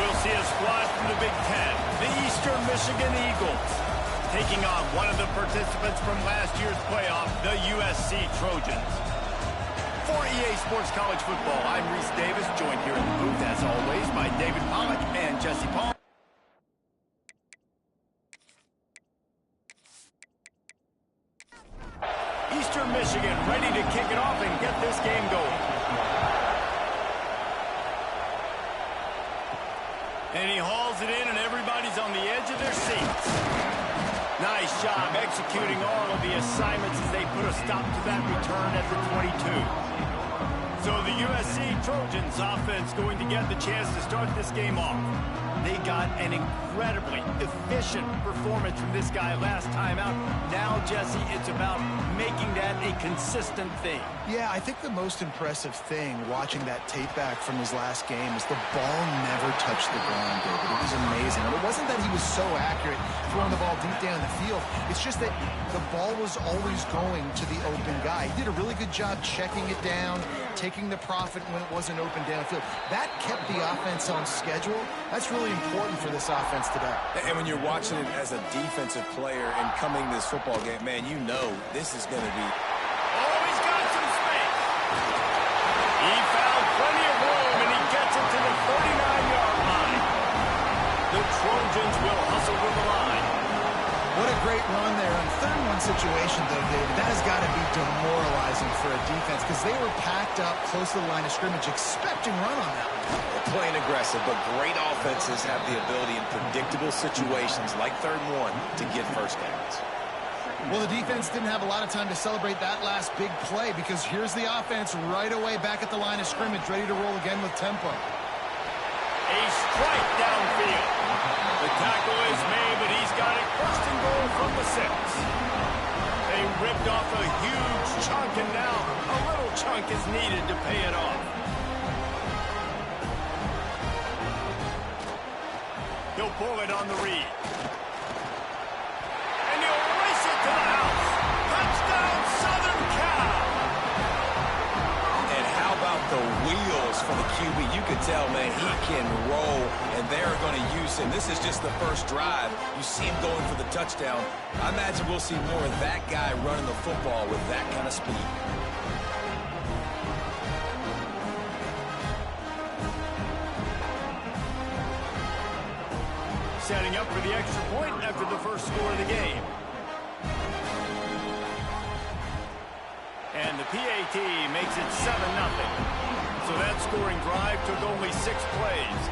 we'll see a squad from the Big Ten, the Eastern Michigan Eagles, taking on one of the participants from last year's playoff, the USC Trojans. For EA Sports College Football, I'm Reese Davis, joined here in the booth, as always, by David Pollack and Jesse Paul. Eastern Michigan ready to kick it off and get this game going. And he hauls it in, and everybody's on the edge of their seats. Nice job executing all of the assignments as they put a stop to that return at the 22. So the USC Trojans offense going to get the chance to start this game off. They got an incredibly efficient performance from this guy last time out. Now, Jesse, it's about making that a consistent thing. Yeah, I think the most impressive thing watching that tape back from his last game is the ball never touched the ground, David. It was amazing. And it wasn't that he was so accurate throwing the ball deep down the field. It's just that the ball was always going to the open guy. He did a really good job checking it down, taking the profit when it wasn't open downfield. That kept the offense on schedule. That's really important for this offense today. And when you're watching it as a defensive player and coming to this football game, man, you know this is going to be... Oh, he's got some space. He found plenty of room, and he gets it to the 39-yard line. The Trojans will hustle to the line. What a great run there. On third-and-one situation, though, David, that has got to be demoralizing for a defense because they were packed up close to the line of scrimmage, expecting run on that one. Playing aggressive, but great offenses have the ability in predictable situations like third and one to get first downs. Well, the defense didn't have a lot of time to celebrate that last big play because here's the offense right away back at the line of scrimmage, ready to roll again with tempo. A strike downfield. The tackle is made, but he's got it first and goal from the 6. They ripped off a huge chunk, and now a little chunk is needed to pay it off. He'll pull it on the read. And he'll race it to the house. Touchdown, Southern Cal! And how about the wheels for the QB? You could tell, man, he can roll, and they're going to use him. This is just the first drive. You see him going for the touchdown. I imagine we'll see more of that guy running the football with that kind of speed. Setting up for the extra point after the first score of the game. And the PAT makes it 7-0. So that scoring drive took only 6 plays.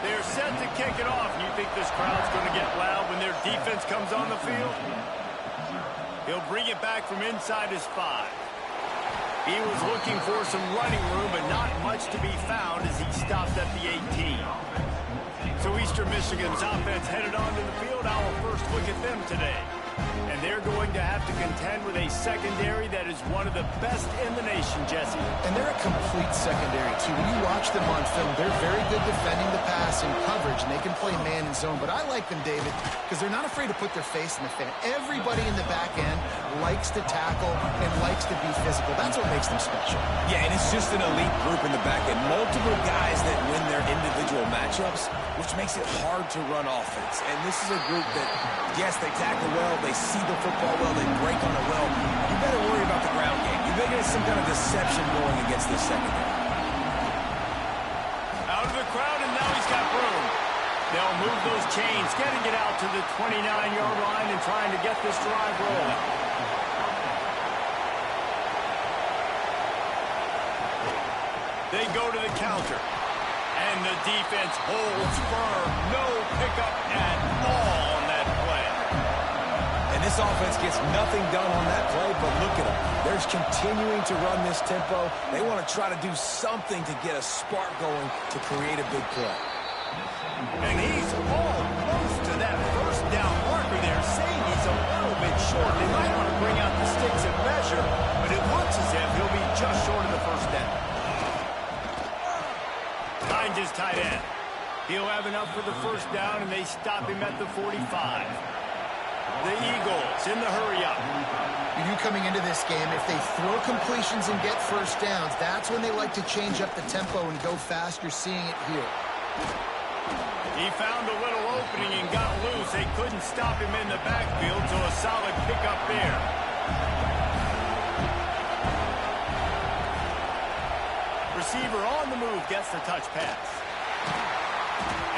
They're set to kick it off. And you think this crowd's going to get loud when their defense comes on the field? He'll bring it back from inside his 5. He was looking for some running room, but not much to be found as he stopped at the 18. So Eastern Michigan's offense headed onto the field. Our first look at them today. And they're going to have to contend with a secondary that is one of the best in the nation, Jesse. And they're a complete secondary, too. When you watch them on film, they're very good defending the pass and coverage, and they can play man and zone. But I like them, David, because they're not afraid to put their face in the fan. Everybody in the back end likes to tackle and likes to be physical. That's what makes them special. Yeah, and it's just an elite group in the back end. Multiple guys that win their individual matchups, which makes it hard to run offense. And this is a group that, yes, they tackle well, they see the football well, they break on it well. You better worry about the ground game. You better get some kind of deception going against this secondary. Out of the crowd, and now he's got room. They'll move those chains, getting it out to the 29-yard line and trying to get this drive rolling. They go to the counter. And the defense holds firm. No pickup at all on that play. And this offense gets nothing done on that play, but look at them. They're continuing to run this tempo. They want to try to do something to get a spark going to create a big play. And he's almost to that first down marker there, saying he's a little bit short. They might want to bring out the sticks and measure, but it looks as if he'll be just short of the first down. Finds his tight end. He'll have enough for the first down, and they stop him at the 45. The Eagles in the hurry-up. You knew coming into this game, if they throw completions and get first downs, that's when they like to change up the tempo and go fast. You're seeing it here. He found a little opening and got loose. They couldn't stop him in the backfield, so a solid pickup there. Receiver on the move gets the touch pass.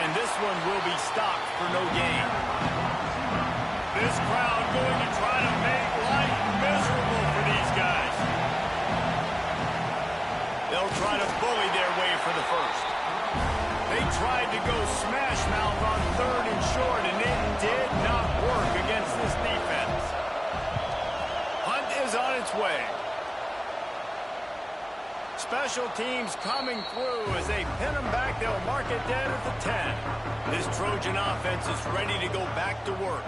And this one will be stopped for no gain. This crowd going to try to make life miserable for these guys. They'll try to bully their way for the first. They tried to go smash mouth on 3rd and short, and it did not work against this defense. Hunt is on its way. Special teams coming through as they pin them back. They'll mark it dead at the 10. This Trojan offense is ready to go back to work.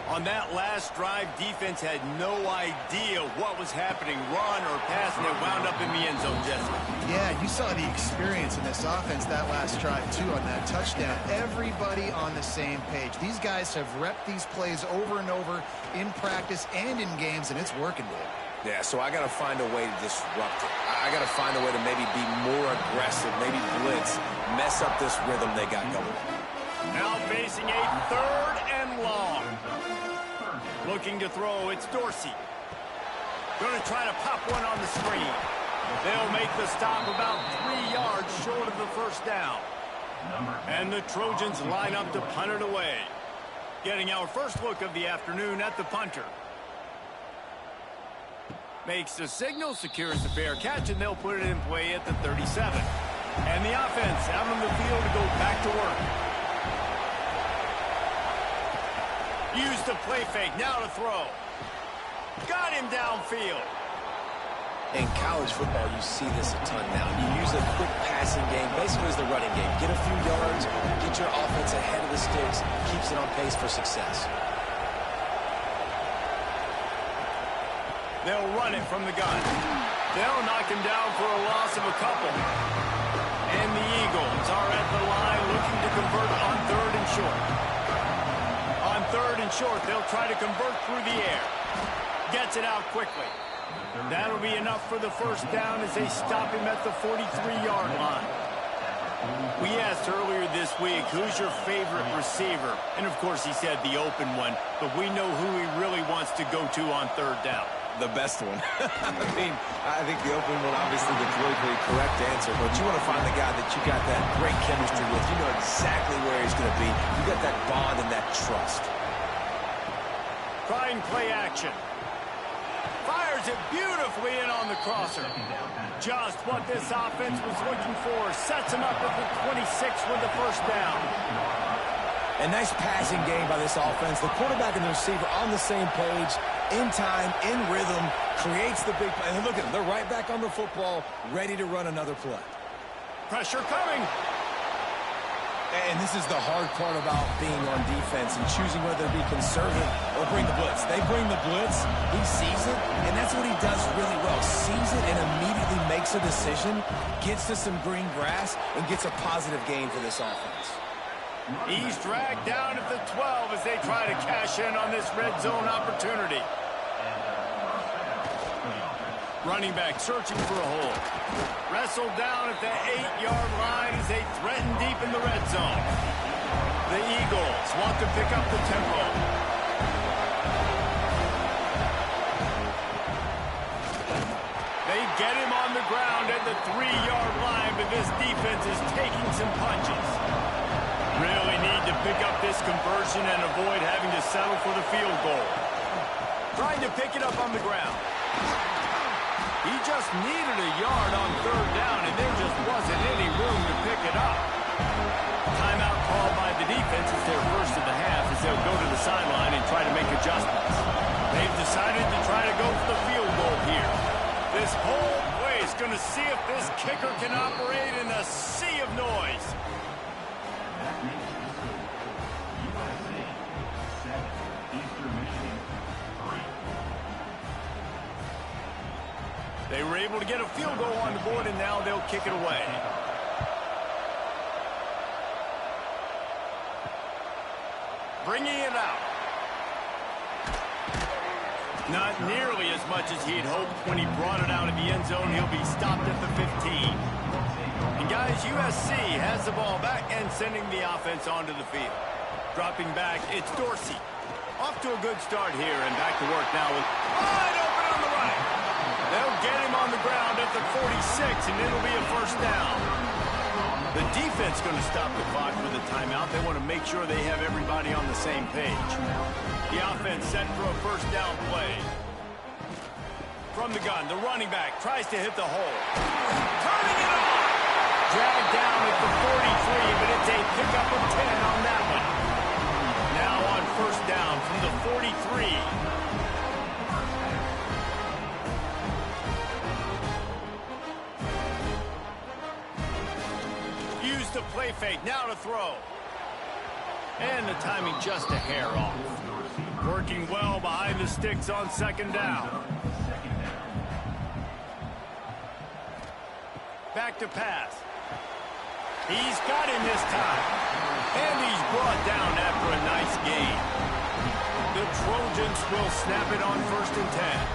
On that last drive, defense had no idea what was happening, run or pass, and it wound up in the end zone, Jesse. Yeah, you saw the experience in this offense that last drive, too, on that touchdown. Everybody on the same page. These guys have repped these plays over and over in practice and in games, and it's working, Dave. Yeah, so I got to find a way to disrupt it. I got to find a way to maybe be more aggressive, maybe blitz, mess up this rhythm they got going. Now facing a 3rd and long. Looking to throw, it's Dorsey. Going to try to pop one on the screen. They'll make the stop about 3 yards short of the first down. And the Trojans line up to punt it away. Getting our first look of the afternoon at the punter. Makes the signal, secures the fair catch, and they'll put it in play at the 37. And the offense out on the field to go back to work. Use the play fake, now to throw. Got him downfield. In college football, you see this a ton now. You use a quick passing game, basically as the running game. Get a few yards, get your offense ahead of the sticks, keeps it on pace for success. They'll run it from the gun. They'll knock him down for a loss of a couple. And the Eagles are at the line looking to convert on 3rd and short. On 3rd and short, they'll try to convert through the air. Gets it out quickly. That'll be enough for the first down as they stop him at the 43-yard line. We asked earlier this week, who's your favorite receiver? And, of course, he said the open one, but we know who he really wants to go to on 3rd down. The best one. I think the open one, obviously, the politically correct answer, but you want to find the guy that you got that great chemistry with. You know exactly where he's going to be. You got that bond and that trust. Trying play action. Fires it beautifully in on the crosser. Just what this offense was looking for. Sets him up at the 26 with the first down. A nice passing game by this offense. The quarterback and the receiver on the same page, in time, in rhythm, creates the big play. And look at them. They're right back on the football, ready to run another play. Pressure coming. And this is the hard part about being on defense and choosing whether to be conservative or bring the blitz. They bring the blitz, he sees it, and that's what he does really well. Sees it and immediately makes a decision, gets to some green grass, and gets a positive gain for this offense. He's dragged down at the 12 as they try to cash in on this red zone opportunity. Running back searching for a hole. Wrestled down at the 8-yard line as they threaten deep in the red zone. The Eagles want to pick up the tempo. They get him on the ground at the 3-yard line, but this defense is taking some punches. Really need to pick up this conversion and avoid having to settle for the field goal. Trying to pick it up on the ground. He just needed a yard on 3rd down, and there just wasn't any room to pick it up. Timeout called by the defense is their first of the half as they'll go to the sideline and try to make adjustments. They've decided to try to go for the field goal here. This whole play is going to see if this kicker can operate in a sea of noise. They were able to get a field goal on the board, and now they'll kick it away. Bringing it out. Not nearly as much as he'd hoped when he brought it out of the end zone. He'll be stopped at the 15. And guys, USC has the ball back and sending the offense onto the field. Dropping back, it's Dorsey. Off to a good start here and back to work now with wide open on the right. They'll get him on the ground at the 46, and it'll be a first down. The defense going to stop the clock with a timeout. They want to make sure they have everybody on the same page. The offense set for a first down play. From the gun, the running back tries to hit the hole. Turning it on! Dragged down at the 43, but it's a pickup of 10 on that one. Now on first down from the 43. Use the play fake, now to throw. And the timing just a hair off. Working well behind the sticks on second down. Back to pass. He's got him this time. And he's brought down after a nice gain. The Trojans will snap it on 1st and 10.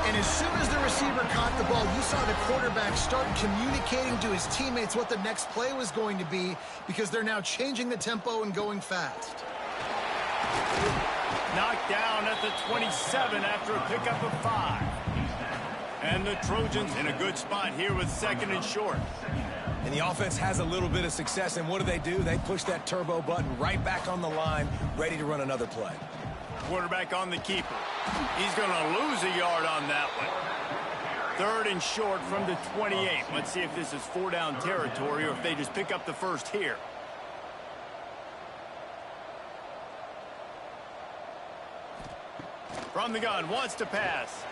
And as soon as the receiver caught the ball, you saw the quarterback start communicating to his teammates what the next play was going to be, because they're now changing the tempo and going fast. Knocked down at the 27 after a pickup of 5. And the Trojans in a good spot here with 2nd and short. And the offense has a little bit of success, and what do? They push that turbo button right back on the line, ready to run another play. Quarterback on the keeper. He's going to lose a yard on that one. 3rd and short from the 28. Let's see if this is 4-down territory or if they just pick up the first here. From the gun, wants to pass.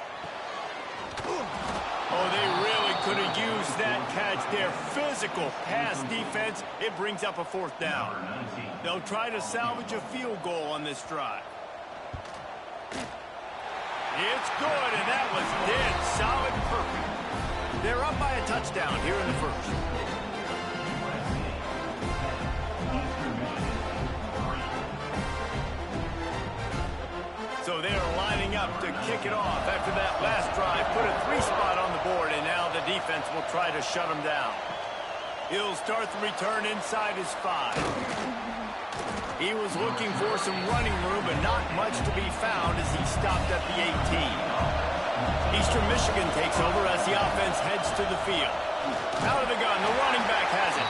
Oh, they really could have used that catch there. Physical pass defense. It brings up a 4th down. They'll try to salvage a field goal on this drive. It's good, and that was dead solid perfect. They're up by a touchdown here in the 1st. So they are lining up to kick it off after that last drive. Put a 3-spot on the board, and now the defense will try to shut them down. He'll start the return inside his 5. He was looking for some running room, but not much to be found as he stopped at the 18. Eastern Michigan takes over as the offense heads to the field. Out of the gun, the running back has it.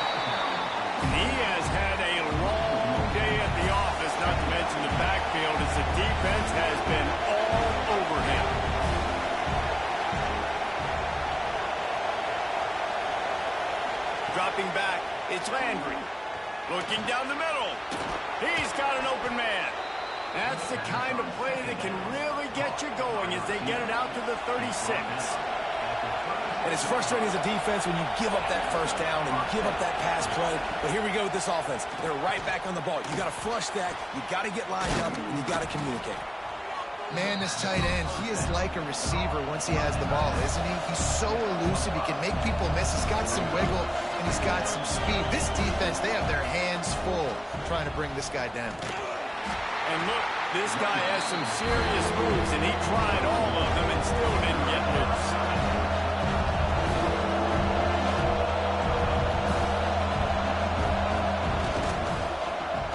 He has had a long day at the office, not to mention the backfield, as the defense has been all over him. Dropping back, it's Landry. Looking down the middle. He's got an open man. That's the kind of play that can really get you going as they get it out to the 36. And it's frustrating as a defense when you give up that first down and you give up that pass play. But here we go with this offense. They're right back on the ball. You got to flush that. You got to get lined up, and you got to communicate. Man, this tight end, he is like a receiver once he has the ball, isn't he? He's so elusive. He can make people miss. He's got some wiggle, and he's got some speed. This defense, they have their hands full trying to bring this guy down. And look, this guy has some serious moves, and he tried all of them and still didn't get loose.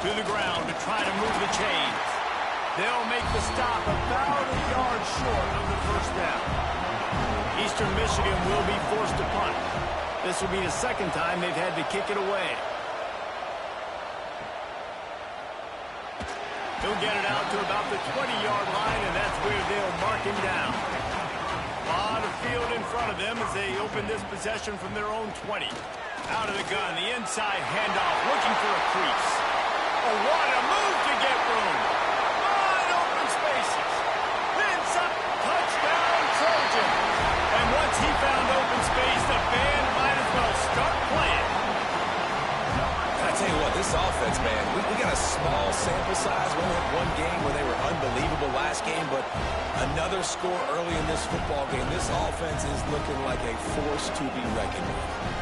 To the ground to try to move the chains. They'll make the stop about a yard short of the first down. Eastern Michigan will be forced to punt. This will be the 2nd time they've had to kick it away. He'll get it out to about the 20-yard line, and that's where they'll mark him down. A lot of field in front of them as they open this possession from their own 20. Out of the gun, the inside handoff, looking for a crease. Oh, what a move to get room. Wide open spaces. Inside, touchdown, Trojan. And once he found open space, the band might as well start playing. I tell you what, this offense, man, we got a small sample size. We only had one game where they were unbelievable last game, but another score early in this football game. This offense is looking like a force to be reckoned with.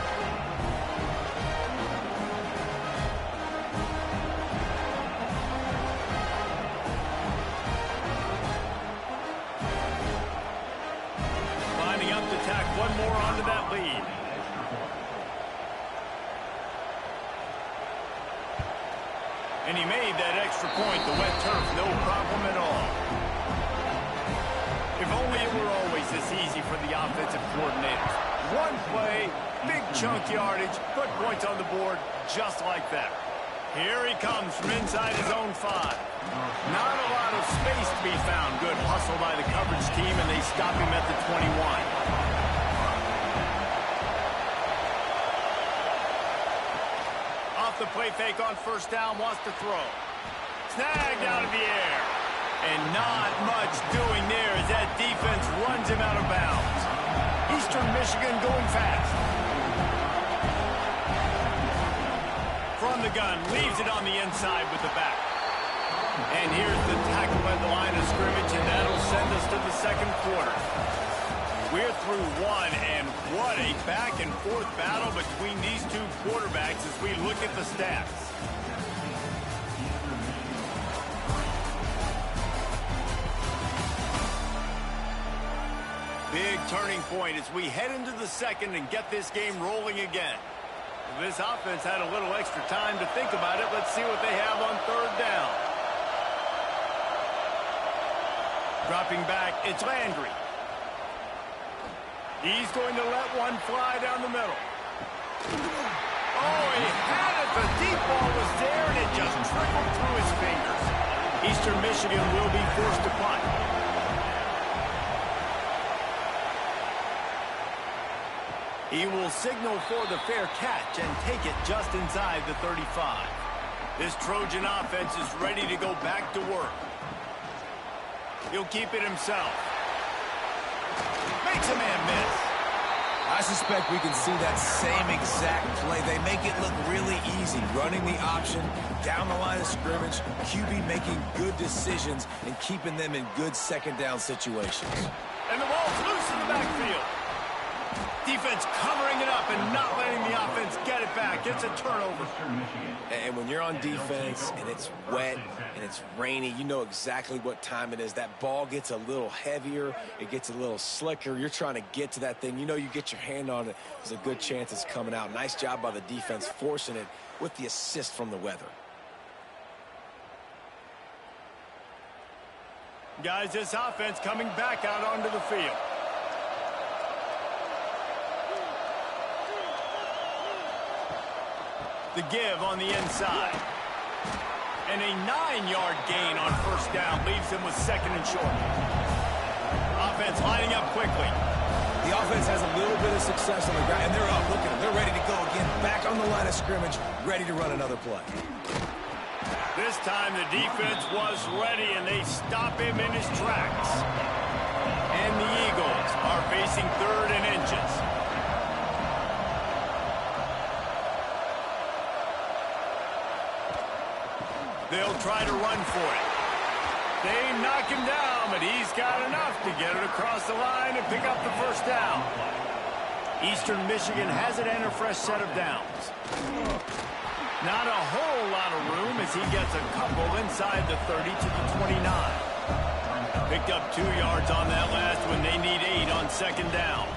And he made that extra point, the wet turf, no problem at all. If only it were always this easy for the offensive coordinators. One play, big chunk yardage, put points on the board just like that. Here he comes from inside his own 5. Not a lot of space to be found. Good hustle by the coverage team, and they stop him at the 21. The play fake on first down, wants to throw. Snagged out of the air. And not much doing there as that defense runs him out of bounds. Eastern Michigan going fast. From the gun, leaves it on the inside with the back. And here's the tackle at the line of scrimmage, and that'll send us to the second quarter. We're through one, and what a back-and-forth battle between these two quarterbacks as we look at the stats. Big turning point as we head into the second and get this game rolling again. This offense had a little extra time to think about it. Let's see what they have on third down. Dropping back, it's Landry. He's going to let one fly down the middle. Oh, he had it. The deep ball was there, and it just trickled through his fingers. Eastern Michigan will be forced to punt. He will signal for the fair catch and take it just inside the 35. This Trojan offense is ready to go back to work. He'll keep it himself. Makes a man miss. I suspect we can see that same exact play. They make it look really easy, running the option down the line of scrimmage, QB making good decisions and keeping them in good second down situations. And the ball's loose in the backfield. Defense covering it up and not letting the offense get it back. It's a turnover. And when you're on defense and it's wet and it's rainy, you know exactly what time it is. That ball gets a little heavier. It gets a little slicker. You're trying to get to that thing. You know you get your hand on it. There's a good chance it's coming out. Nice job by the defense forcing it with the assist from the weather. Guys, this offense coming back out onto the field. The give on the inside. And a 9-yard gain on first down leaves him with second and short. Offense lining up quickly. The offense has a little bit of success on the ground, and they're up. Look at them. They're ready to go again. Back on the line of scrimmage, ready to run another play. This time the defense was ready, and they stop him in his tracks. And the Eagles are facing third and inches. They'll try to run for it. They knock him down, but he's got enough to get it across the line and pick up the first down. Eastern Michigan has it and a fresh set of downs. Not a whole lot of room as he gets a couple inside the 30 to the 29. Picked up 2 yards on that last one. They need 8 on second down.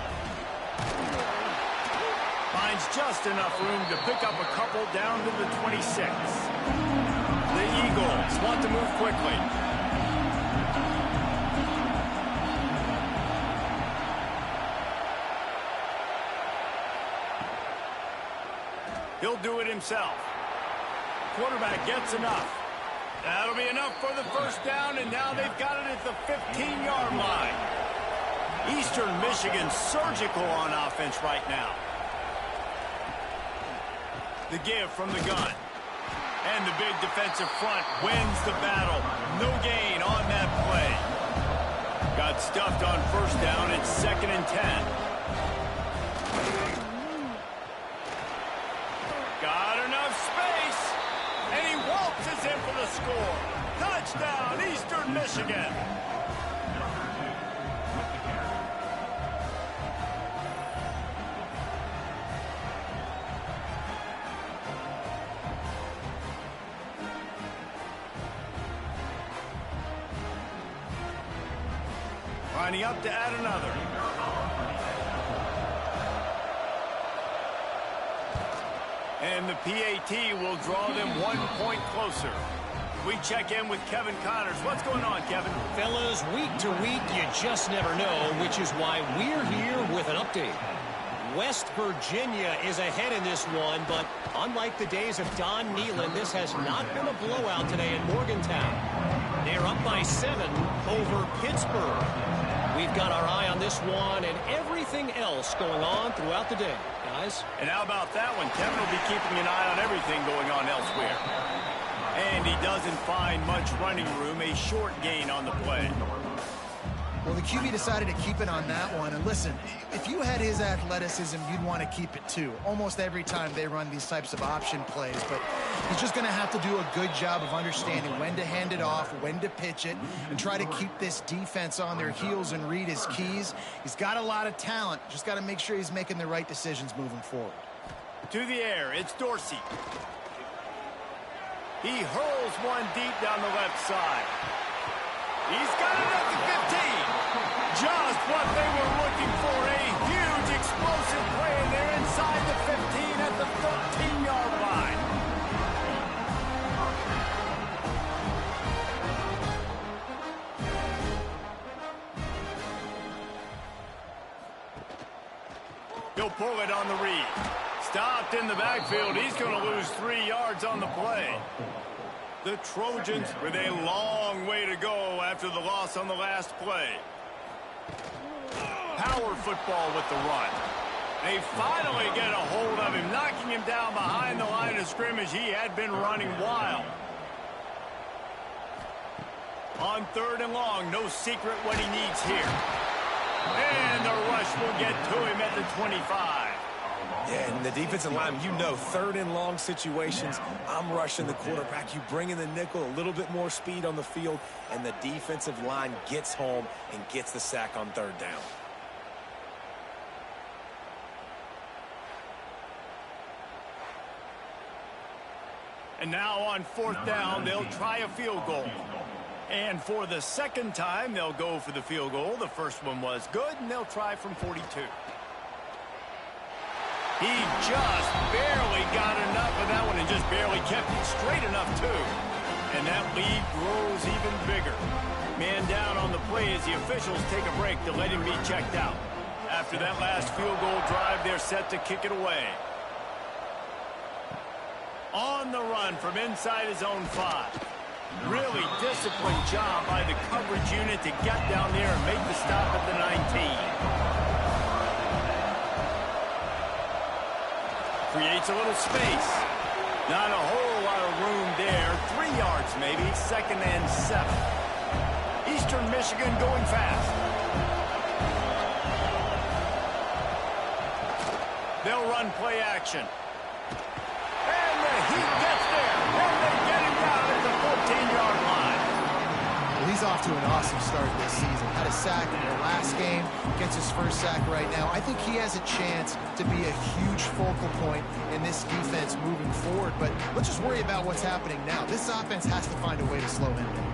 Finds just enough room to pick up a couple down to the 26. The Eagles want to move quickly. He'll do it himself. Quarterback gets enough. That'll be enough for the first down, and now they've got it at the 15-yard line. Eastern Michigan surgical on offense right now. The give from the gun. And the big defensive front wins the battle. No gain on that play. Got stuffed on first down. It's second and 10. Got enough space. And he waltzes in for the score. Touchdown, Eastern Michigan. Lining up to add another. And the PAT will draw them 1 point closer. we check in with Kevin Connors. What's going on, Kevin? Fellas, week to week, you just never know, which is why we're here with an update. West Virginia is ahead in this one, but unlike the days of Don Nehlen, this has not been a blowout today in Morgantown. They're up by 7 over Pittsburgh. We've got our eye on this one and everything else going on throughout the day, guys. And how about that one? Kevin will be keeping an eye on everything going on elsewhere. And he doesn't find much running room, a short gain on the play. Well, the QB decided to keep it on that one. And listen, if you had his athleticism, you'd want to keep it too. Almost every time they run these types of option plays. But he's just going to have to do a good job of understanding when to hand it off, when to pitch it, and try to keep this defense on their heels and read his keys. He's got a lot of talent. Just got to make sure he's making the right decisions moving forward. To the air, it's Dorsey. He hurls one deep down the left side. He's got it at the 15. Just what they were looking for. A huge explosive play, and they're inside the 15 at the 13-yard line. He'll pull it on the read. Stopped in the backfield. He's going to lose 3 yards on the play. The Trojans with a long way to go after the loss on the last play. Power football with the run. They finally get a hold of him, knocking him down behind the line of scrimmage. He had been running wild. On 3rd and long, no secret what he needs here. And the rush will get to him at the 25. Yeah, and the defensive line, you know, 3rd and long situations, I'm rushing the quarterback. You bring in the nickel, a little bit more speed on the field, and the defensive line gets home and gets the sack on 3rd down. And now on 4th down, they'll try a field goal. And for the 2nd time, they'll go for the field goal. The first one was good, and they'll try from 42. He just barely got enough of that one and just barely kept it straight enough, too. And that lead grows even bigger. Man down on the play as the officials take a break to let him be checked out. After that last field goal drive, they're set to kick it away. On the run from inside his own 5. Really disciplined job by the coverage unit to get down there and make the stop at the 19. Creates a little space. Not a whole lot of room there. 3 yards maybe. 2nd and 7. Eastern Michigan going fast. They'll run play action. And the Heat gets there. And they get him down at the 14-yard line. Well, he's off to an awesome start this season. Had a sack in their last game. Gets his first sack right now. I think he has a chance to be a huge focal point in this defense moving forward. But let's just worry about what's happening now. This offense has to find a way to slow him down.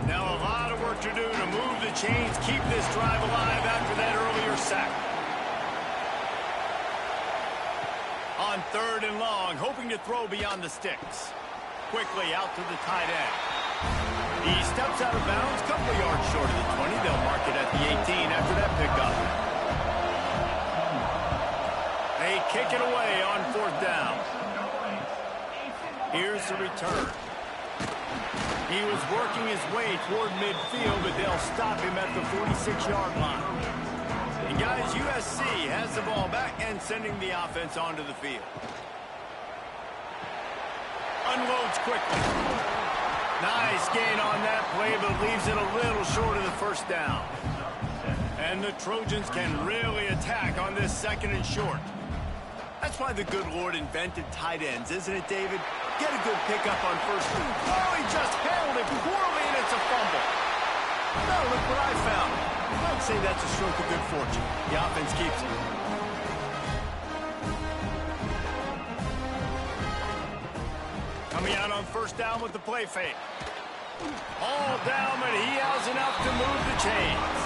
Now a lot of work to do to move the chains, keep this drive alive after that earlier sack. On 3rd and long, hoping to throw beyond the sticks. Quickly out to the tight end. He steps out of bounds, couple of yards short of the 20. They'll mark it at the 18 after that pickup. They kick it away on 4th down. Here's the return. He was working his way toward midfield, but they'll stop him at the 46-yard line. And guys, USC has the ball back and sending the offense onto the field. Unloads quickly. Nice gain on that play, but leaves it a little short of the 1st down. And the Trojans can really attack on this 2nd and short. That's why the good Lord invented tight ends, isn't it, David? Get a good pickup on 1st down. Oh, he just handled it poorly, and it's a fumble. Now look what I found. I'd say that's a stroke of good fortune. The offense keeps it. Coming out on 1st down with the play fake. All down, but he has enough to move the chains.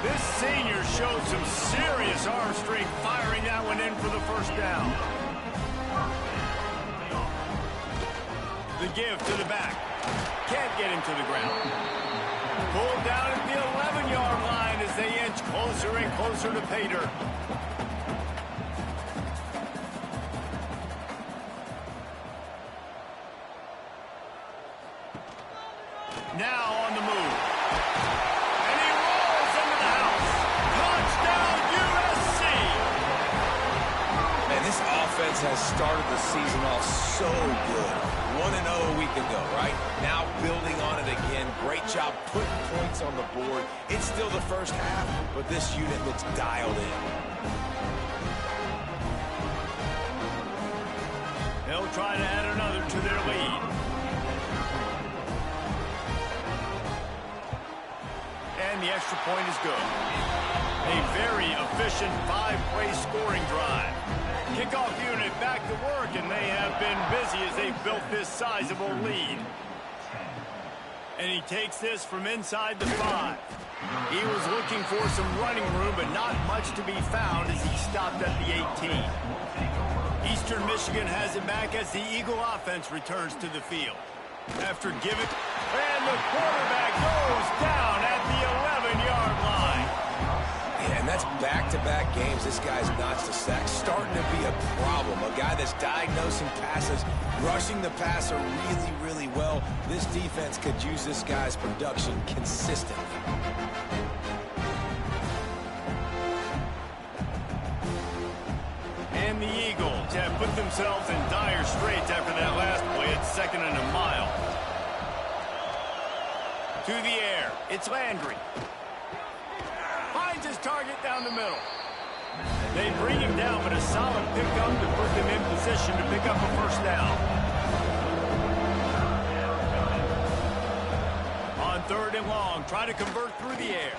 This senior showed some serious arm strength firing that one in for the 1st down. The give to the back. Can't get him to the ground. Pulled down at the 11-yard line as they inch closer and closer to pay dirt. Now on the move. And he rolls into the house. Touchdown, USC! Man, this offense has started the season off so good. 1-0 a week ago, right? Now building on it again. Great job putting points on the board. It's still the first half, but this unit looks dialed in. They'll try to add another to their lead. And the extra point is good. A very efficient 5-play scoring drive. Kickoff unit back to work, and they have been busy as they built this sizable lead. And he takes this from inside the 5. He was looking for some running room, but not much to be found as he stopped at the 18. Eastern Michigan has it back as the Eagle offense returns to the field. After give it, and the quarterback goes down at the 11-yard line. Yeah, and that's back-to-back games. This guy's notched a sack. Starting to be a problem. A guy that's diagnosing passes, rushing the passer really, really well. This defense could use this guy's production consistently. And the Eagles have put themselves in dire straits after that last play. It's 2nd and a mile. To the air. It's Landry. Finds his target down the middle. They bring him down, but a solid pickup to put them in position to pick up a first down. On 3rd and long, try to convert through the air.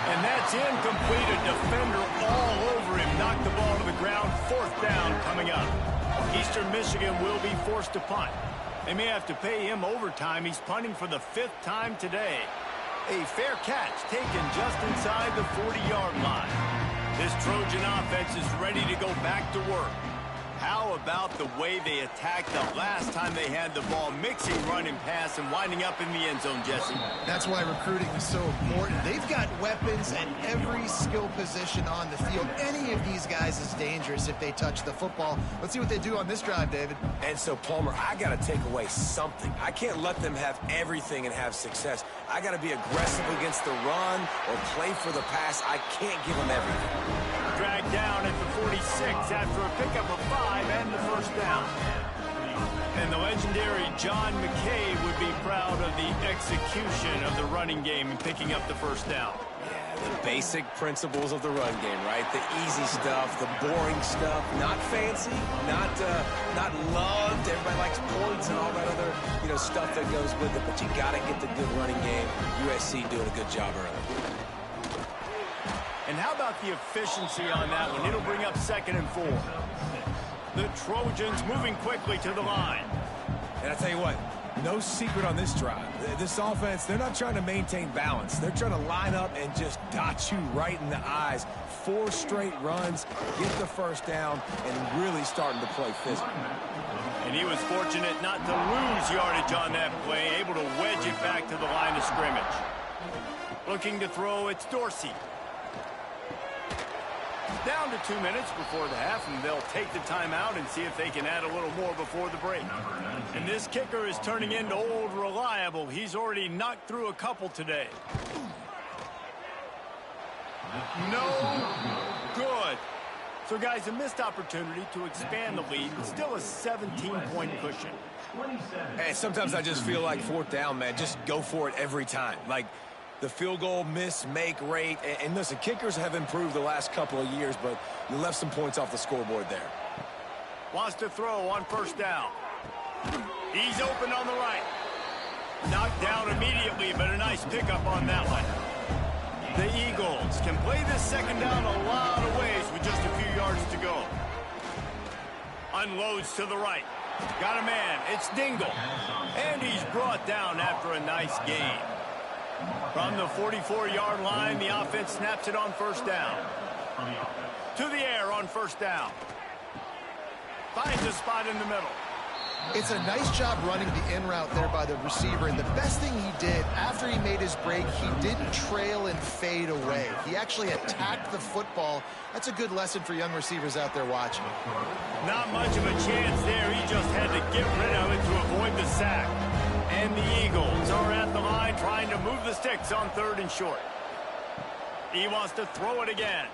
And that's incomplete. A defender all over him. Knocked the ball to the ground. 4th down coming up. Eastern Michigan will be forced to punt. They may have to pay him overtime. He's punting for the 5th time today. A fair catch taken just inside the 40-yard line. This Trojan offense is ready to go back to work. How about the way they attacked the last time they had the ball, mixing run and pass and winding up in the end zone, Jesse? That's why recruiting is so important. They've got weapons at every skill position on the field. Any of these guys is dangerous if they touch the football. Let's see what they do on this drive, David. And so, Palmer, I got to take away something. I can't let them have everything and have success. I got to be aggressive against the run or play for the pass. I can't give them everything. Dragged down at the 46 after a pickup of 5 and the first down. And the legendary John McKay would be proud of the execution of the running game and picking up the first down. Yeah, the basic principles of the run game, right? The easy stuff, the boring stuff, not fancy, not loved. Everybody likes points and all that other, stuff that goes with it. But you got to get the good running game. USC doing a good job early. And how about the efficiency on that one? It'll bring up 2nd and 4. The Trojans moving quickly to the line. And I tell you what, no secret on this drive. This offense, they're not trying to maintain balance. They're trying to line up and just dot you right in the eyes. 4 straight runs, get the first down, and really starting to play physical. And he was fortunate not to lose yardage on that play, able to wedge it back to the line of scrimmage. Looking to throw, it's Dorsey. Down to 2 minutes before the half, and they'll take the timeout and see if they can add a little more before the break. And this kicker is turning into old reliable. He's already knocked through a couple today. No good. So, guys, a missed opportunity to expand the lead. Still a 17-point cushion. Hey, sometimes I just feel like 4th down, man. Just go for it every time. Like, the field goal miss-make rate. And listen, kickers have improved the last couple of years, but you left some points off the scoreboard there. Wants to throw on 1st down. He's open on the right. Knocked down immediately, but a nice pickup on that one. The Eagles can play this 2nd down a lot of ways with just a few yards to go. Unloads to the right. Got a man. It's Dingle. And he's brought down after a nice gain. From the 44-yard line, the offense snaps it on 1st down. To the air on 1st down. Finds a spot in the middle. It's a nice job running the in route there by the receiver, and the best thing he did after he made his break, he didn't trail and fade away. He actually attacked the football. That's a good lesson for young receivers out there watching. Not much of a chance there. He just had to get rid of it to avoid the sack. And the Eagles are at the line trying to move the sticks on 3rd and short. He wants to throw it again.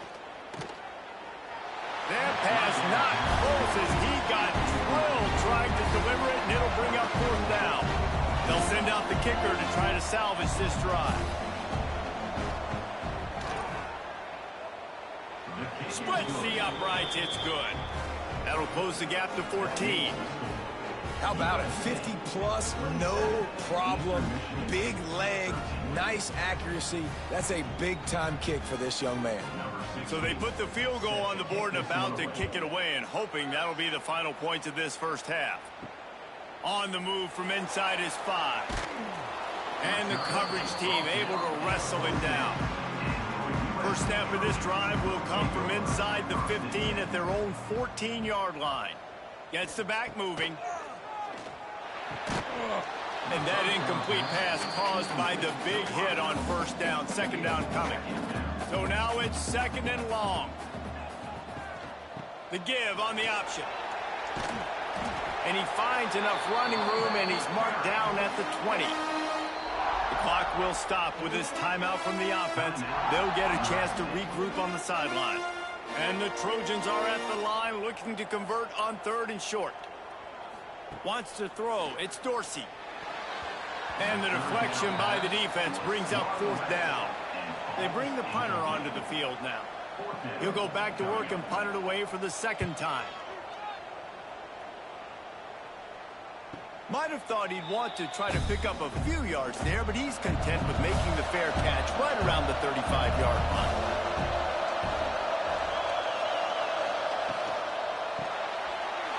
That pass not close as he got drilled trying to deliver it, and it'll bring up 4th down. They'll send out the kicker to try to salvage this drive. Splits the uprights. It's good. That'll close the gap to 14. How about it? 50-plus, no problem. Big leg, nice accuracy. That's a big-time kick for this young man. So they put the field goal on the board and about to kick it away, and hoping that'll be the final points of this first half. On the move from inside his 5. And the coverage team able to wrestle it down. First snap of this drive will come from inside the 15 at their own 14-yard line. Gets the back moving. And that incomplete pass caused by the big hit on 1st down. 2nd down coming. So now it's 2nd and long. The give on the option. And he finds enough running room, and he's marked down at the 20. The clock will stop with this timeout from the offense. They'll get a chance to regroup on the sideline. And the Trojans are at the line looking to convert on 3rd and short. Wants to throw. It's Dorsey. And the deflection by the defense brings up 4th down. They bring the punter onto the field now. He'll go back to work and punt it away for the 2nd time. Might have thought he'd want to try to pick up a few yards there, but he's content with making the fair catch right around the 35-yard line.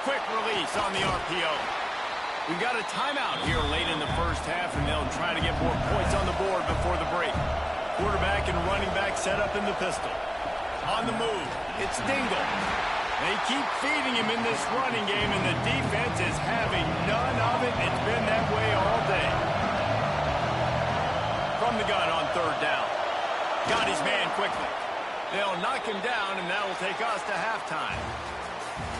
Quick release on the RPO. We've got a timeout here late in the first half, and they'll try to get more points on the board before the break. Quarterback and running back set up in the pistol. On the move, it's Dingle. They keep feeding him in this running game, and the defense is having none of it. It's been that way all day. From the gun on 3rd down. Got his man quickly. They'll knock him down, and that will take us to halftime.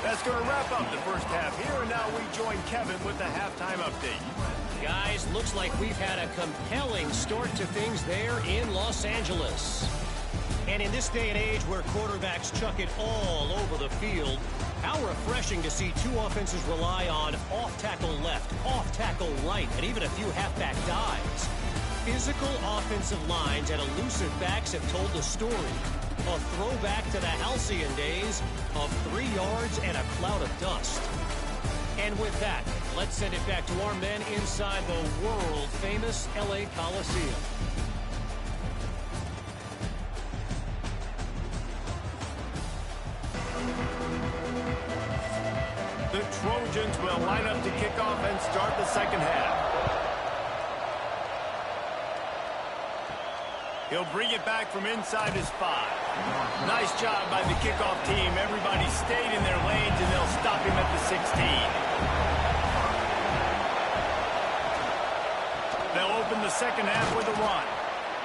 That's going to wrap up the first half here, and now we join Kevin with the halftime update. Guys, looks like we've had a compelling start to things there in Los Angeles. And in this day and age where quarterbacks chuck it all over the field, how refreshing to see 2 offenses rely on off-tackle left, off-tackle right, and even a few halfback dives. Physical offensive lines and elusive backs have told the story. A throwback to the halcyon days of 3 yards and a cloud of dust. And with that, let's send it back to our men inside the world-famous LA Coliseum. The Trojans will line up to kick off and start the 2nd half. He'll bring it back from inside his 5. Nice job by the kickoff team. Everybody stayed in their lanes, and they'll stop him at the 16. They'll open the 2nd half with a run.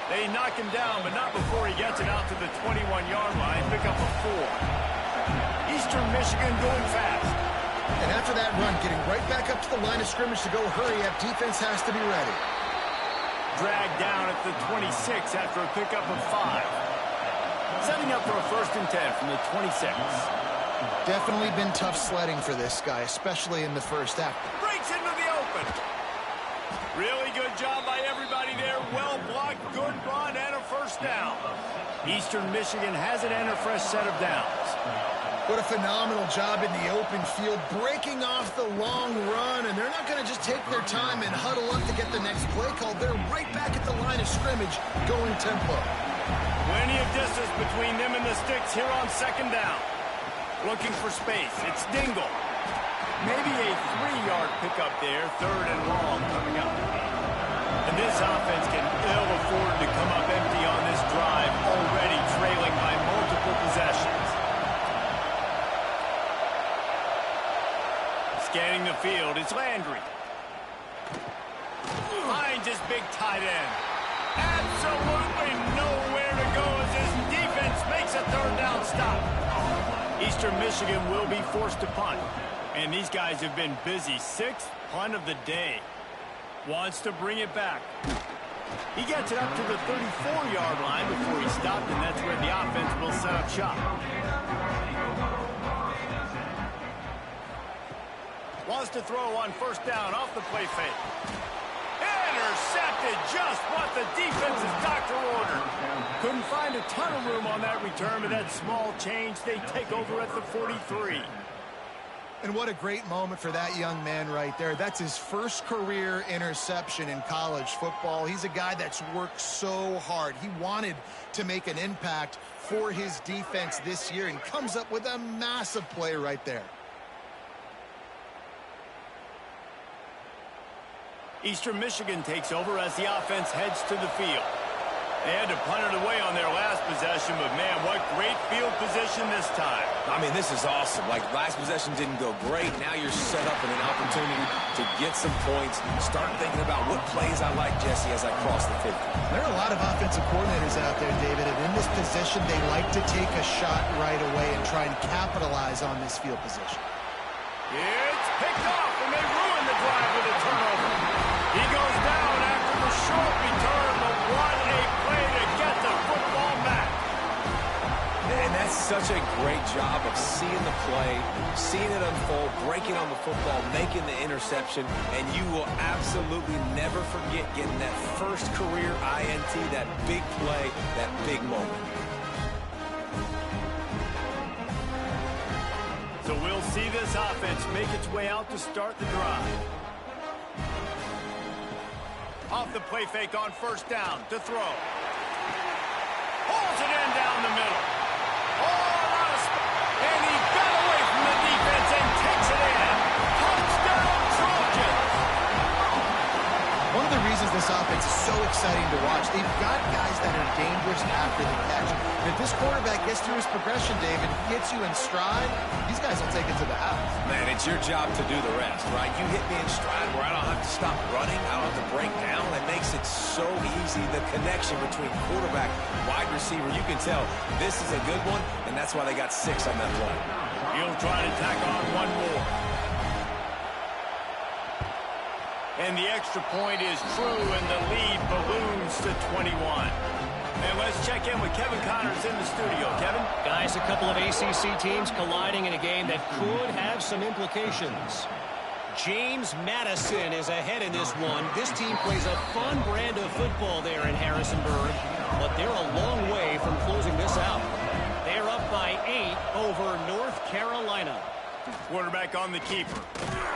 They knock him down, but not before he gets it out to the 21-yard line. Pick up a 4. Eastern Michigan going fast. And after that run, getting right back up to the line of scrimmage to go hurry up, defense has to be ready. Dragged down at the 26 after a pickup of 5. Setting up for a 1st and 10 from the 26. Definitely been tough sledding for this guy, especially in the first half. Breaks into the open. Really good job by everybody there. Well blocked, good run, and a 1st down. Eastern Michigan has it and a fresh set of downs. What a phenomenal job in the open field, breaking off the long run, and they're not going to just take their time and huddle up to get the next play call. They're right back at the line of scrimmage, going tempo. Plenty of distance between them and the sticks here on 2nd down. Looking for space. It's Dingle. Maybe a 3-yard pickup there, 3rd and long coming up. And this offense can ill afford to come up empty on this drive, already trailing by multiple possessions. Scanning the field, it's Lamb. stop. Eastern Michigan will be forced to punt. And these guys have been busy. Sixth punt of the day. Wants to bring it back. He gets it up to the 34-yard line before he stopped, and that's where the offense will set up shop. Wants to throw on first down off the play fake. Intercepted, just what the defense's doctor ordered. Couldn't find a ton of room on that return, but that small change, they take over at the 43. And what a great moment for that young man right there. That's his first career interception in college football. He's a guy that's worked so hard. He wanted to make an impact for his defense this year and comes up with a massive play right there. Eastern Michigan takes over as the offense heads to the field. They had to punt it away on their last possession, but man, what great field position this time. I mean, this is awesome. Like, last possession didn't go great. Now you're set up in an opportunity to get some points. Start thinking about what plays I like, Jesse, as I cross the 50. There are a lot of offensive coordinators out there, David, and in this position, they like to take a shot right away and try and capitalize on this field position. It's picked off, and they ruin the drive with a turnover. He goes down after the short return, but what a play to get the football back. And that's such a great job of seeing the play, seeing it unfold, breaking on the football, making the interception, and you will absolutely never forget getting that first career INT, that big play, that big moment. So we'll see this offense make its way out to start the drive. Off the play fake on first down to throw. Pulls it in down the middle. And he got away from the defense and takes it in. Touchdown, Trojans! One of the reasons this offense is so exciting to watch, they've got guys that are dangerous after the catch. And if this quarterback gets through his progression, David, gets you in stride, these guys will take it to the house. Man, it's your job to do the rest, right? You hit me in stride where I don't have to stop running. I don't have to break down. It makes it so easy. The connection between quarterback, wide receiver, you can tell this is a good one, and that's why they got 6 on that play. He'll try to tack on one more. And the extra point is true, and the lead balloons to 21. And let's check in with Kevin Connors in the studio. Kevin? Guys, a couple of ACC teams colliding in a game that could have some implications. James Madison is ahead in this one. This team plays a fun brand of football there in Harrisonburg, but they're a long way from closing this out. They're up by 8 over North Carolina. Quarterback on the keeper.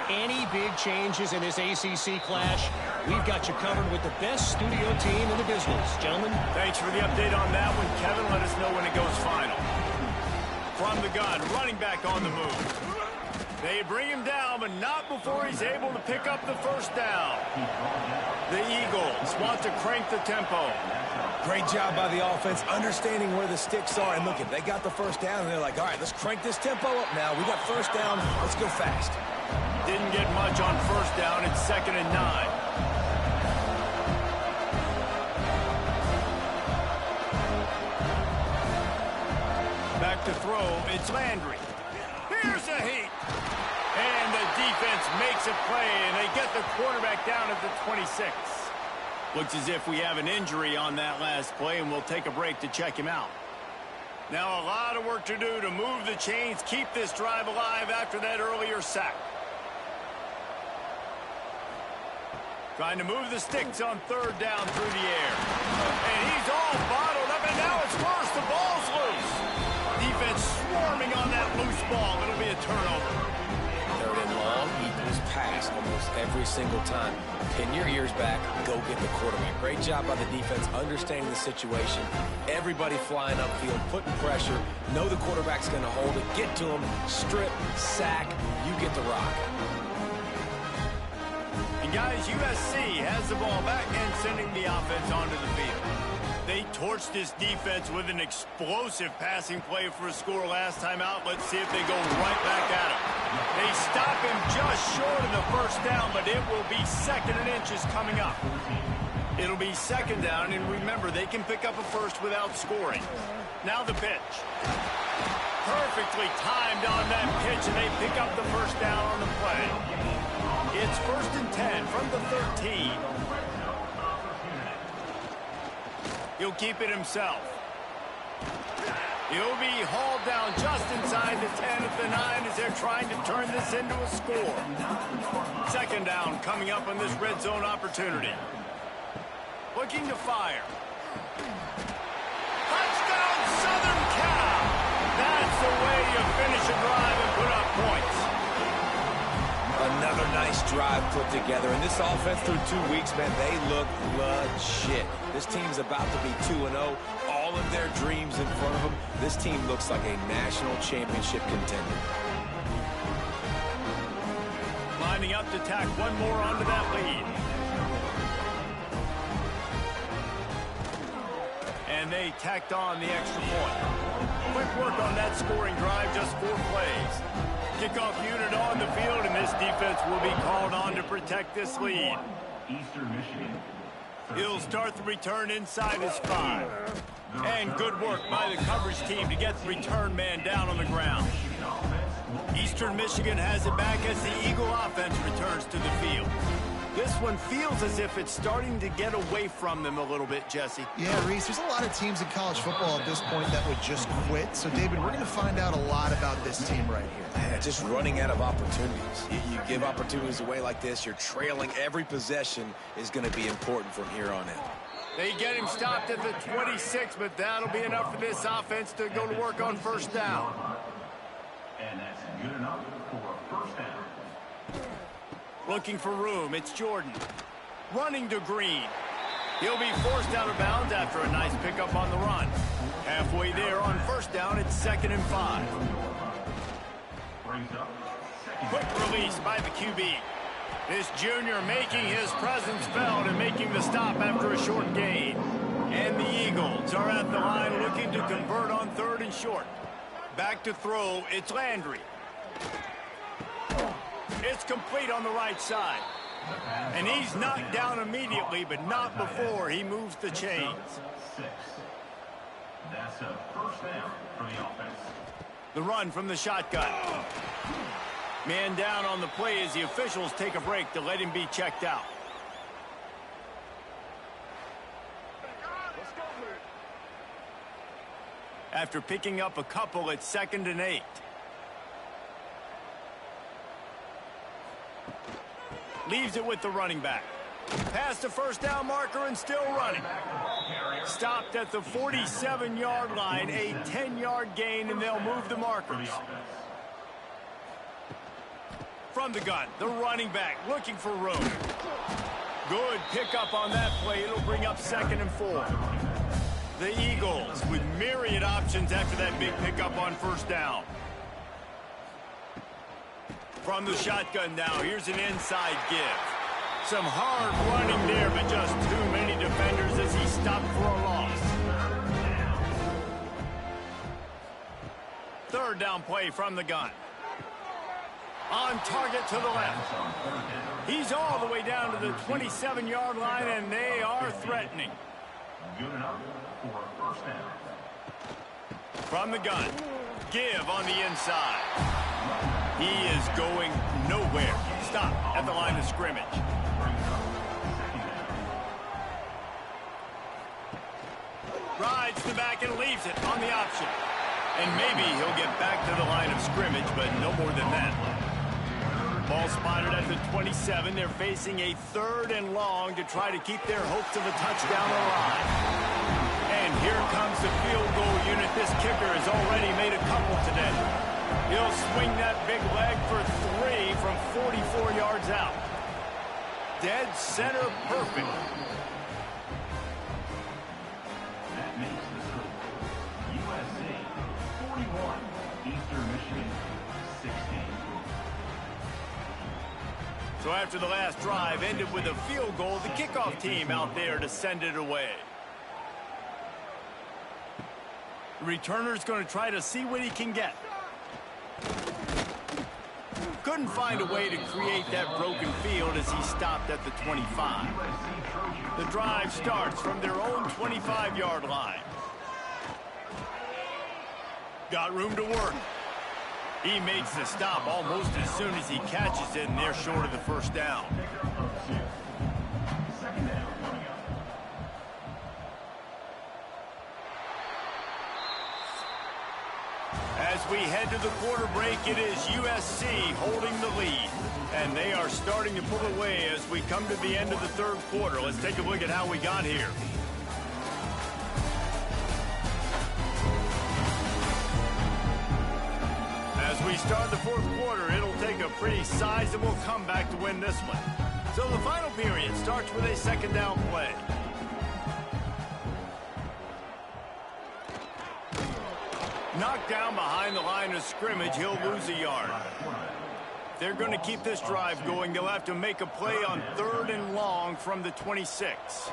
Any big changes in this ACC clash, we've got you covered with the best studio team in the business. Gentlemen. Thanks for the update on that one, Kevin. Let us know when it goes final. From the gun, running back on the move. They bring him down, but not before he's able to pick up the first down. The Eagles want to crank the tempo. Great job by the offense, understanding where the sticks are. And look, if they got the first down, and they're like, all right, let's crank this tempo up now. We got first down. Let's go fast. Didn't get much on first down. It's 2nd and 9. Back to throw. It's Landry. Here's a heat. And the defense makes a play, and they get the quarterback down at the 26. Looks as if we have an injury on that last play, and we'll take a break to check him out. Now a lot of work to do to move the chains, keep this drive alive after that earlier sack. Trying to move the sticks on 3rd down through the air. And he's all bottled up, and now it's worse. The ball's loose. Defense swarming on that loose ball. It'll be a turnover. 3rd and long equals pass almost every single time. Pin your ears back, go get the quarterback. Great job by the defense, understanding the situation. Everybody flying upfield, putting pressure. Know the quarterback's going to hold it. Get to him, strip, sack. You get the rock. And guys, USC has the ball back and sending the offense onto the field. They torched this defense with an explosive passing play for a score last time out. Let's see if they go right back at him. They stop him just short of the first down, but it will be 2nd and inches coming up. It'll be 2nd down, and remember, they can pick up a first without scoring. Now the pitch. Perfectly timed on that pitch, and they pick up the first down on the play. It's 1st and 10 from the 13. He'll keep it himself. He'll be hauled down just inside the 10 at the 9 as they're trying to turn this into a score. 2nd down coming up on this red zone opportunity. Looking to fire. Touchdown, Southern Cal! That's the way you finish a drive and put up points. Another nice drive put together. And this offense through 2 weeks, man, they look legit. This team's about to be 2-0. All of their dreams in front of them. This team looks like a national championship contender. Lining up to tack one more onto that lead. And they tacked on the extra point. Quick work on that scoring drive, just 4 plays. Kickoff unit on the field, and this defense will be called on to protect this lead. Eastern Michigan. He'll start the return inside his 5. And good work by the coverage team to get the return man down on the ground. Eastern Michigan has it back as the Eagle offense returns to the field. This one feels as if it's starting to get away from them a little bit, Jesse. Yeah, Reese, there's a lot of teams in college football at this point that would just quit. So, David, we're going to find out a lot about this team right here. Yeah, just running out of opportunities. You give opportunities away like this, you're trailing. Every possession is going to be important from here on in. They get him stopped at the 26, but that'll be enough for this offense to go to work on 1st down. And that's good enough for a 1st down. Looking for room, it's Jordan. Running to Green. He'll be forced out of bounds after a nice pickup on the run. Halfway there on 1st down, it's 2nd and 5. Quick release by the QB. This junior making his presence felt and making the stop after a short gain. And the Eagles are at the line looking to convert on 3rd and short. Back to throw, it's Landry. It's complete on the right side. And he's knocked down immediately, but not before he moves the chains. That's a 1st down for the offense. The run from the shotgun. Man down on the play as the officials take a break to let him be checked out. After picking up a couple, it's 2nd and 8. Leaves it with the running back. Past the 1st down marker and still running. Stopped at the 47-yard line, a 10-yard gain, and they'll move the markers. From the gun, the running back looking for room. Good pickup on that play. It'll bring up 2nd and 4. The Eagles with myriad options after that big pickup on 1st down. From the shotgun now, here's an inside give. Some hard running there, but just too many defenders as he stopped for a loss. 3rd down play from the gun. On target to the left. He's all the way down to the 27-yard line, and they are threatening. Good enough for a 1st down. From the gun. Give on the inside. He is going nowhere. Stop at the line of scrimmage. Rides the back and leaves it on the option. And maybe he'll get back to the line of scrimmage, but no more than that. Ball spotted at the 27. They're facing a 3rd and long to try to keep their hopes of a touchdown alive. And here comes the field goal unit. This kicker has already made a couple today. He'll swing that big leg for 3 from 44 yards out. Dead center perfect. That makes the score USC 41, Eastern Michigan 16. So after the last drive ended with a field goal, the kickoff team out there to send it away. The returner's going to try to see what he can get. Couldn't find a way to create that broken field as he stopped at the 25. The drive starts from their own 25-yard line. Got room to work. He makes the stop almost as soon as he catches it, and they're short of the first down. Second down coming up. As we head to the quarter break, it is USC holding the lead. And they are starting to pull away as we come to the end of the third quarter. Let's take a look at how we got here. As we start the fourth quarter, it'll take a pretty sizable comeback to win this one. So the final period starts with a second down play. Knocked down behind the line of scrimmage, he'll lose a yard. They're going to keep this drive going. They'll have to make a play on 3rd and long from the 26.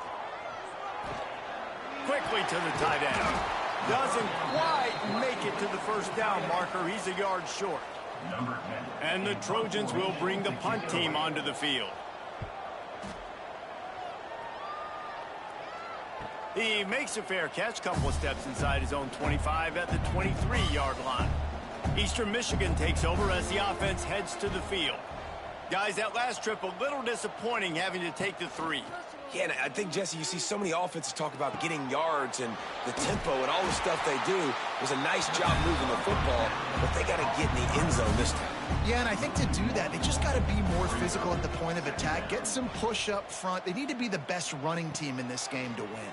Quickly to the tight end. Doesn't quite make it to the first down marker. He's a yard short. And the Trojans will bring the punt team onto the field. He makes a fair catch, couple of steps inside his own 25 at the 23-yard line. Eastern Michigan takes over as the offense heads to the field. Guys, that last trip a little disappointing having to take the 3. Yeah, and I think, Jesse, you see so many offenses talk about getting yards and the tempo and all the stuff they do. It was a nice job moving the football, but they got to get in the end zone this time. Yeah, and I think to do that, they just got to be more physical at the point of attack, get some push up front. They need to be the best running team in this game to win.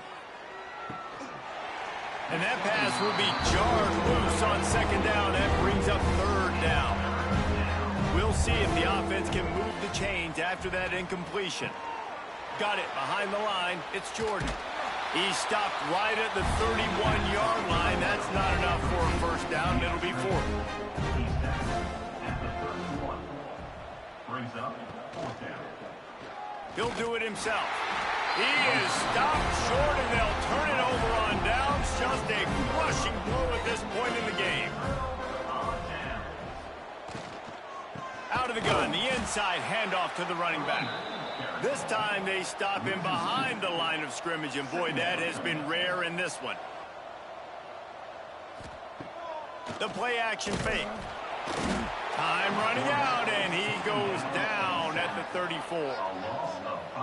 And that pass will be jarred loose on second down. That brings up 3rd down. We'll see if the offense can move the chains after that incompletion. Got it behind the line. It's Jordan. He stopped right at the 31-yard line. That's not enough for a first down. It'll be 4th. Brings up 4th down. He'll do it himself. He is stopped short, and they'll turn it over on downs. Just a crushing blow at this point in the game. Out of the gun, the inside handoff to the running back. This time they stop him behind the line of scrimmage, and boy, that has been rare in this one. The play action fake. Time running out, and he goes down at the 34.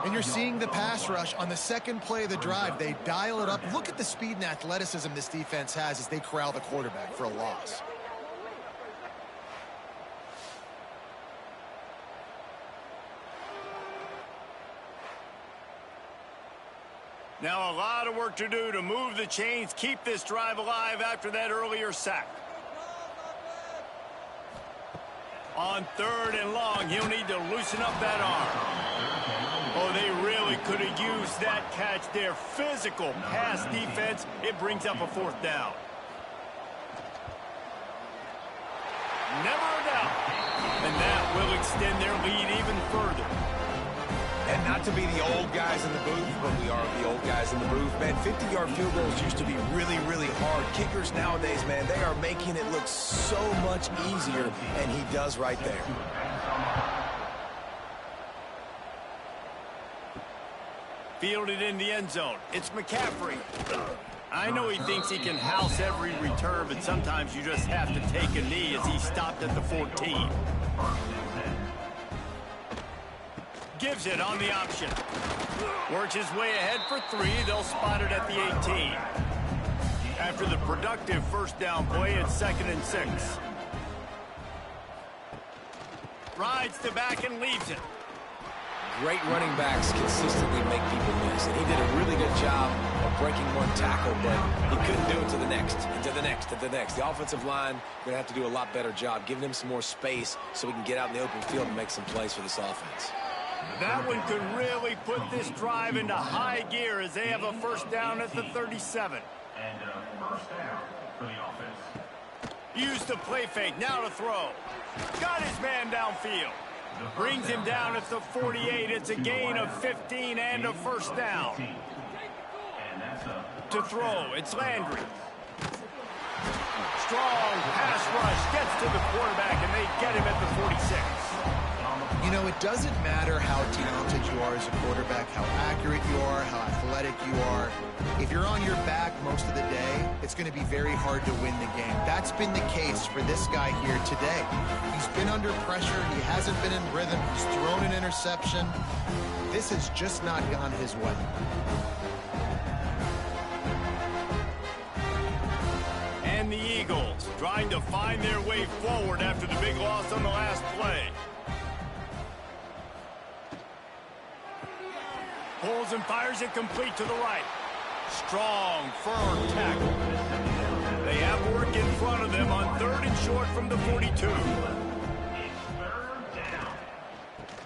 And you're seeing the pass rush on the second play of the drive. They dial it up. Look at the speed and athleticism this defense has as they corral the quarterback for a loss. Now a lot of work to do to move the chains, keep this drive alive after that earlier sack. On 3rd and long, he'll need to loosen up that arm. Oh, they really could have used that catch there. Physical pass defense. It brings up a 4th down. Never a doubt. And that will extend their lead even further. And not to be the old guys in the booth, but we are the old guys in the booth, man. 50-yard field goals used to be really, really hard. Kickers nowadays, man, they are making it look so much easier, and he does right there. Fielded in the end zone. It's McCaffrey. I know he thinks he can house every return, but sometimes you just have to take a knee as he stopped at the 14. Gives it on the option. Works his way ahead for 3. They'll spot it at the 18. After the productive first down play, it's 2nd and 6. Rides the back and leaves it. Great running backs consistently make people miss, and he did a really good job of breaking one tackle, but he couldn't do it to the next, and to the next, and to the next. The offensive line going to have to do a lot better job, giving him some more space so we can get out in the open field and make some plays for this offense. That one could really put this drive into high gear as they have a first down at the 37. And first down for the offense. Used the play fake, now to throw. Got his man downfield. Brings him down at the 48. It's a gain of 15 and a first down. To throw, it's Landry. Strong pass rush, gets to the quarterback, and they get him at the 46. You know, it doesn't matter how talented you are as a quarterback, how accurate you are, how athletic you are. If you're on your back most of the day, it's going to be very hard to win the game. That's been the case for this guy here today. He's been under pressure. He hasn't been in rhythm. He's thrown an interception. This has just not gone his way. And the Eagles trying to find their way forward after the big loss on the last play. Pulls and fires it complete to the right. Strong, firm tackle. They have work in front of them on 3rd and short from the 42.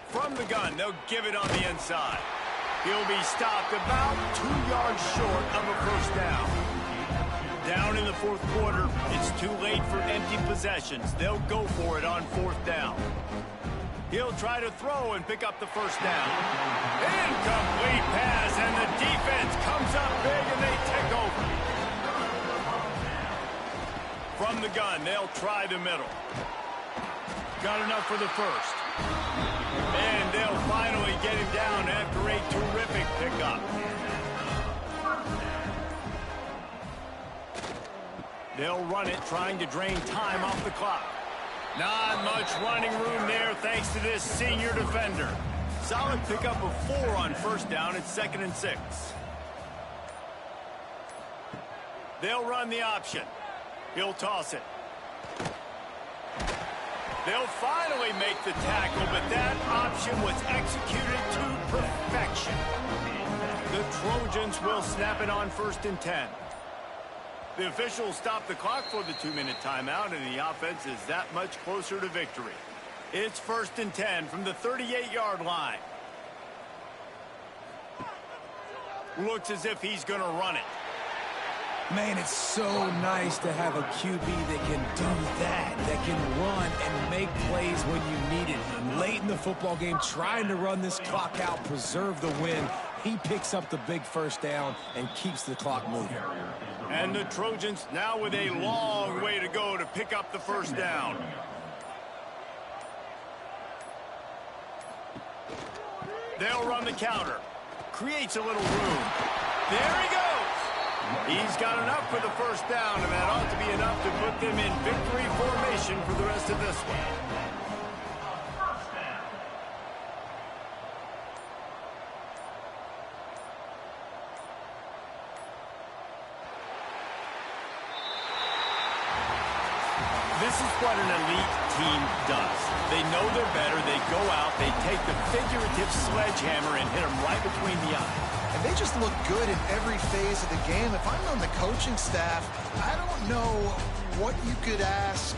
From the gun, they'll give it on the inside. He'll be stopped about 2 yards short of a first down. Down in the 4th quarter, it's too late for empty possessions. They'll go for it on 4th down. He'll try to throw and pick up the first down. Incomplete pass, and the defense comes up big, and they take over. From the gun, they'll try the middle. Got enough for the first. And they'll finally get him down after a terrific pickup. They'll run it, trying to drain time off the clock. Not much running room there thanks to this senior defender. Solid pickup of 4 on first down. It's 2nd and 6. They'll run the option. He'll toss it. They'll finally make the tackle, but that option was executed to perfection. The Trojans will snap it on 1st and 10. The officials stop the clock for the 2-minute timeout, and the offense is that much closer to victory. It's 1st and 10 from the 38-yard line. Looks as if he's going to run it. Man, it's so nice to have a QB that can do that can run and make plays when you need it. Late in the football game, trying to run this clock out, preserve the win. He picks up the big first down and keeps the clock moving. And the Trojans now with a long way to go to pick up the first down. They'll run the counter. Creates a little room. There he goes. He's got enough for the first down, and that ought to be enough to put them in victory formation for the rest of this one. This is what an elite team does. They know they're better. They go out. They take the figurative sledgehammer and hit them right between the eyes. And they just look good in every phase of the game. If I'm on the coaching staff, I don't know what you could ask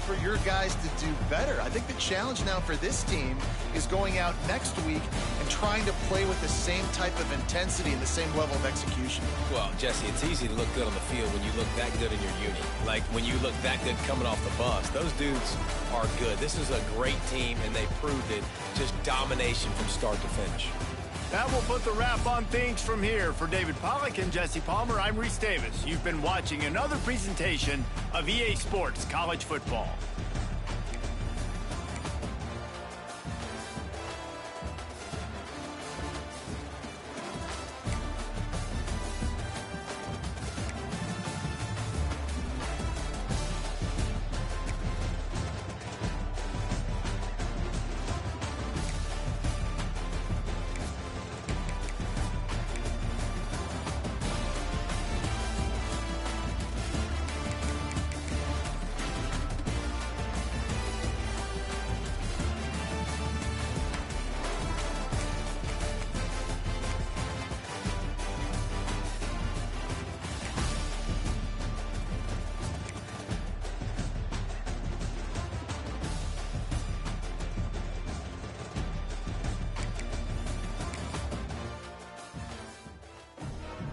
for your guys to do better. I think the challenge now for this team is going out next week and trying to play with the same type of intensity and the same level of execution. Well, Jesse, it's easy to look good on the field when you look that good in your unit. Like when you look that good coming off the bus. Those dudes are good. This is a great team, and they proved it. Just domination from start to finish. That will put the wrap on things from here. For David Pollack and Jesse Palmer, I'm Reese Davis. You've been watching another presentation of EA Sports College Football.